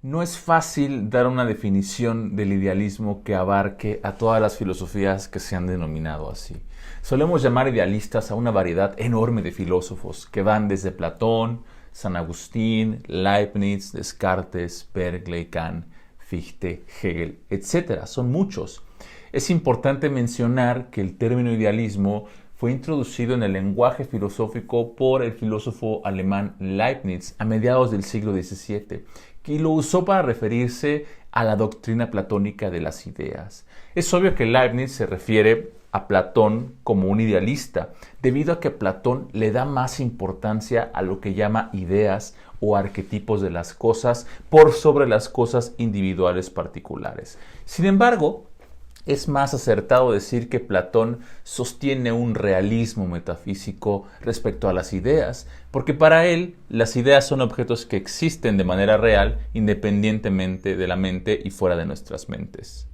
No es fácil dar una definición del idealismo que abarque a todas las filosofías que se han denominado así. Solemos llamar idealistas a una variedad enorme de filósofos que van desde Platón, San Agustín, Leibniz, Descartes, Berkeley, Kant, Fichte, Hegel, etc. Son muchos. Es importante mencionar que el término idealismo fue introducido en el lenguaje filosófico por el filósofo alemán Leibniz a mediados del siglo XVII, que lo usó para referirse a la doctrina platónica de las ideas. Es obvio que Leibniz se refiere a Platón como un idealista, debido a que Platón le da más importancia a lo que llama ideas o arquetipos de las cosas por sobre las cosas individuales particulares. Sin embargo, es más acertado decir que Platón sostiene un realismo metafísico respecto a las ideas, porque para él las ideas son objetos que existen de manera real independientemente de la mente y fuera de nuestras mentes.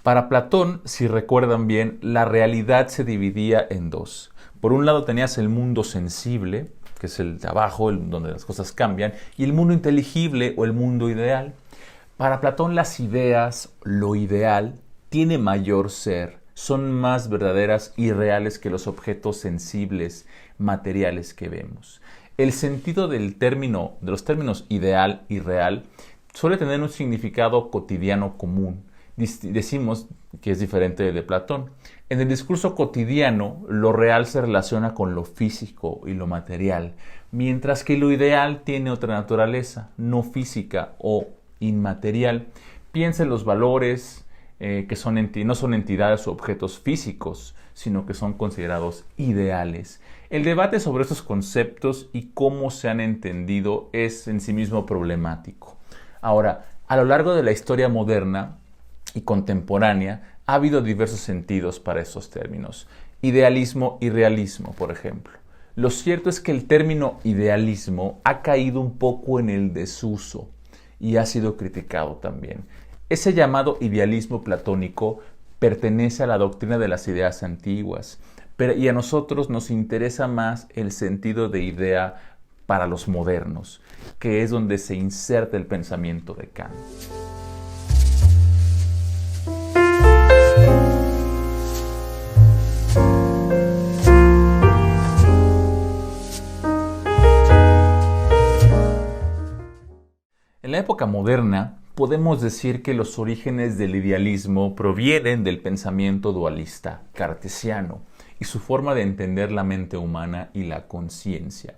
Para Platón, si recuerdan bien, la realidad se dividía en dos. Por un lado tenías el mundo sensible, que es el de abajo, donde las cosas cambian, y el mundo inteligible o el mundo ideal. Para Platón las ideas, lo ideal, tiene mayor ser, son más verdaderas y reales que los objetos sensibles, materiales que vemos. El sentido de los términos ideal y real suele tener un significado cotidiano común. Decimos que es diferente del de Platón. En el discurso cotidiano, lo real se relaciona con lo físico y lo material, mientras que lo ideal tiene otra naturaleza, no física o inmaterial. Piensa en los valores, que no son entidades o objetos físicos, sino que son considerados ideales. El debate sobre estos conceptos y cómo se han entendido es en sí mismo problemático. Ahora, a lo largo de la historia moderna y contemporánea, ha habido diversos sentidos para estos términos. Idealismo y realismo, por ejemplo. Lo cierto es que el término idealismo ha caído un poco en el desuso y ha sido criticado también. Ese llamado idealismo platónico pertenece a la doctrina de las ideas antiguas, y a nosotros nos interesa más el sentido de idea para los modernos, que es donde se inserta el pensamiento de Kant. En la época moderna, podemos decir que los orígenes del idealismo provienen del pensamiento dualista cartesiano y su forma de entender la mente humana y la conciencia.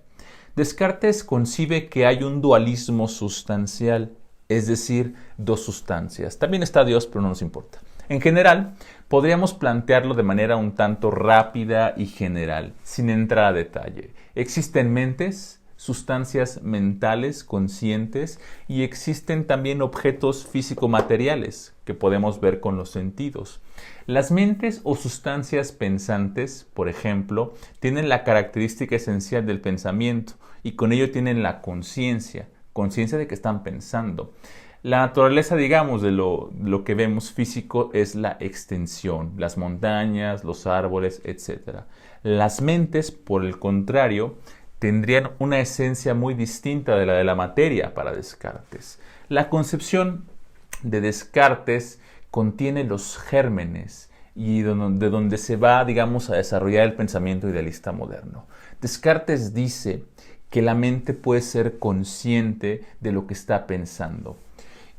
Descartes concibe que hay un dualismo sustancial, es decir, dos sustancias. También está Dios, pero no nos importa. En general, podríamos plantearlo de manera un tanto rápida y general, sin entrar a detalle. Existen mentes, sustancias mentales, conscientes, y existen también objetos físico-materiales que podemos ver con los sentidos. Las mentes o sustancias pensantes, por ejemplo, tienen la característica esencial del pensamiento y con ello tienen la conciencia de que están pensando. La naturaleza, digamos, de lo que vemos físico es la extensión, las montañas, los árboles, etc. Las mentes, por el contrario, tendrían una esencia muy distinta de la de la materia para Descartes. La concepción de Descartes contiene los gérmenes y de donde se va, digamos, a desarrollar el pensamiento idealista moderno. Descartes dice que la mente puede ser consciente de lo que está pensando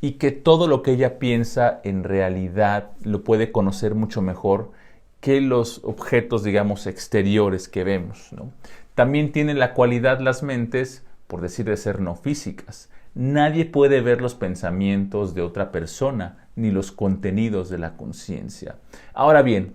y que todo lo que ella piensa en realidad lo puede conocer mucho mejor que los objetos, digamos, exteriores que vemos, ¿no? También tienen la cualidad las mentes, por decir de ser no físicas. Nadie puede ver los pensamientos de otra persona, ni los contenidos de la conciencia. Ahora bien,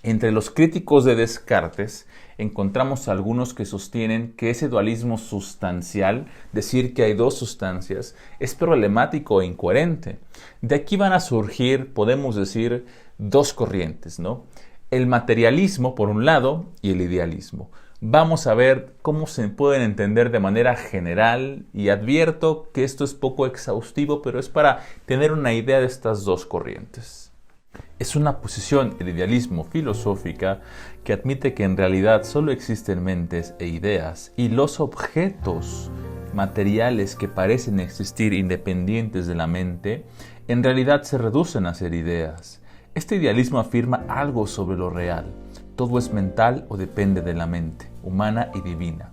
entre los críticos de Descartes encontramos algunos que sostienen que ese dualismo sustancial, decir que hay dos sustancias, es problemático e incoherente. De aquí van a surgir, podemos decir, dos corrientes, ¿no? El materialismo, por un lado, y el idealismo. Vamos a ver cómo se pueden entender de manera general y advierto que esto es poco exhaustivo, pero es para tener una idea de estas dos corrientes. Es una posición, el idealismo, filosófica que admite que en realidad solo existen mentes e ideas y los objetos materiales que parecen existir independientes de la mente, en realidad se reducen a ser ideas. Este idealismo afirma algo sobre lo real. Todo es mental o depende de la mente, humana y divina.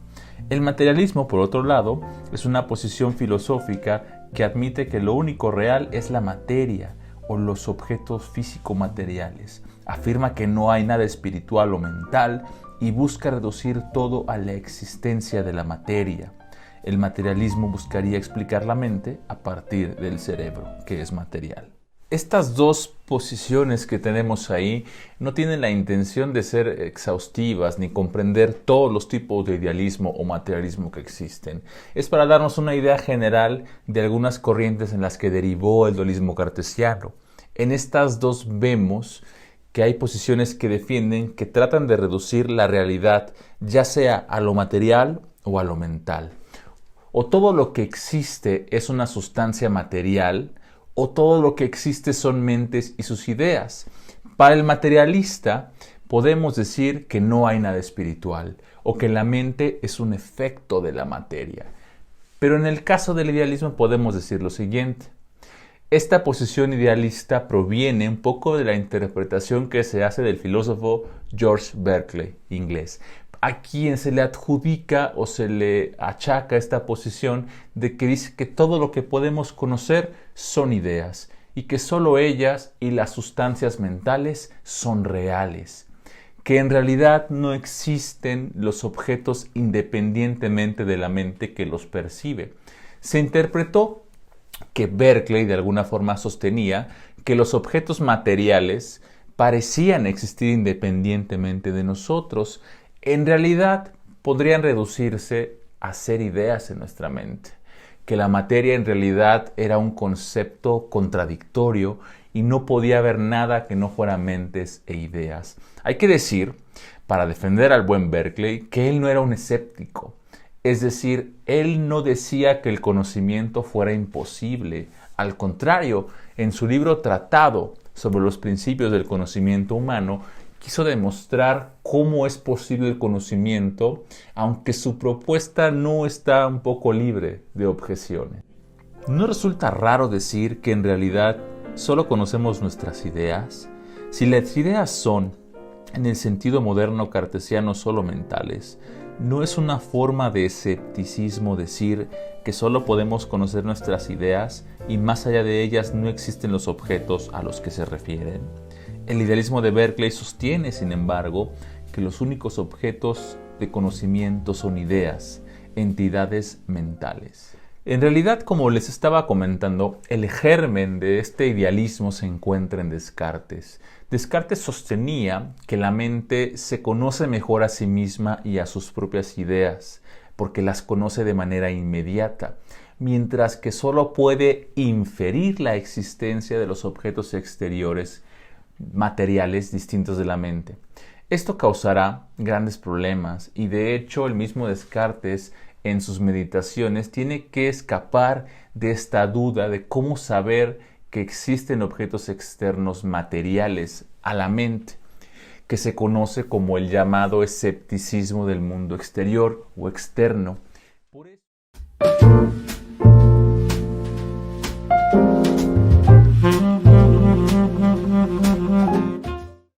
El materialismo, por otro lado, es una posición filosófica que admite que lo único real es la materia o los objetos físico-materiales. Afirma que no hay nada espiritual o mental y busca reducir todo a la existencia de la materia. El materialismo buscaría explicar la mente a partir del cerebro, que es material. Estas dos posiciones que tenemos ahí no tienen la intención de ser exhaustivas ni comprender todos los tipos de idealismo o materialismo que existen. Es para darnos una idea general de algunas corrientes en las que derivó el dualismo cartesiano. En estas dos vemos que hay posiciones que defienden que tratan de reducir la realidad ya sea a lo material o a lo mental. O todo lo que existe es una sustancia material, o todo lo que existe son mentes y sus ideas. Para el materialista podemos decir que no hay nada espiritual o que la mente es un efecto de la materia. Pero en el caso del idealismo podemos decir lo siguiente. Esta posición idealista proviene un poco de la interpretación que se hace del filósofo George Berkeley, inglés, a quien se le adjudica o se le achaca esta posición de que dice que todo lo que podemos conocer son ideas y que solo ellas y las sustancias mentales son reales, que en realidad no existen los objetos independientemente de la mente que los percibe. Se interpretó que Berkeley de alguna forma sostenía que los objetos materiales parecían existir independientemente de nosotros. En realidad podrían reducirse a ser ideas en nuestra mente, que la materia en realidad era un concepto contradictorio y no podía haber nada que no fuera mentes e ideas. Hay que decir, para defender al buen Berkeley, que él no era un escéptico. Es decir, él no decía que el conocimiento fuera imposible. Al contrario, en su libro Tratado sobre los principios del conocimiento humano, quiso demostrar cómo es posible el conocimiento, aunque su propuesta no está un poco libre de objeciones. ¿No resulta raro decir que en realidad solo conocemos nuestras ideas? Si las ideas son, en el sentido moderno cartesiano, solo mentales, ¿no es una forma de escepticismo decir que solo podemos conocer nuestras ideas y más allá de ellas no existen los objetos a los que se refieren? El idealismo de Berkeley sostiene, sin embargo, que los únicos objetos de conocimiento son ideas, entidades mentales. En realidad, como les estaba comentando, el germen de este idealismo se encuentra en Descartes. Descartes sostenía que la mente se conoce mejor a sí misma y a sus propias ideas, porque las conoce de manera inmediata, mientras que solo puede inferir la existencia de los objetos exteriores materiales distintos de la mente. Esto causará grandes problemas y de hecho el mismo Descartes en sus meditaciones tiene que escapar de esta duda de cómo saber que existen objetos externos materiales a la mente, que se conoce como el llamado escepticismo del mundo exterior o externo. Por eso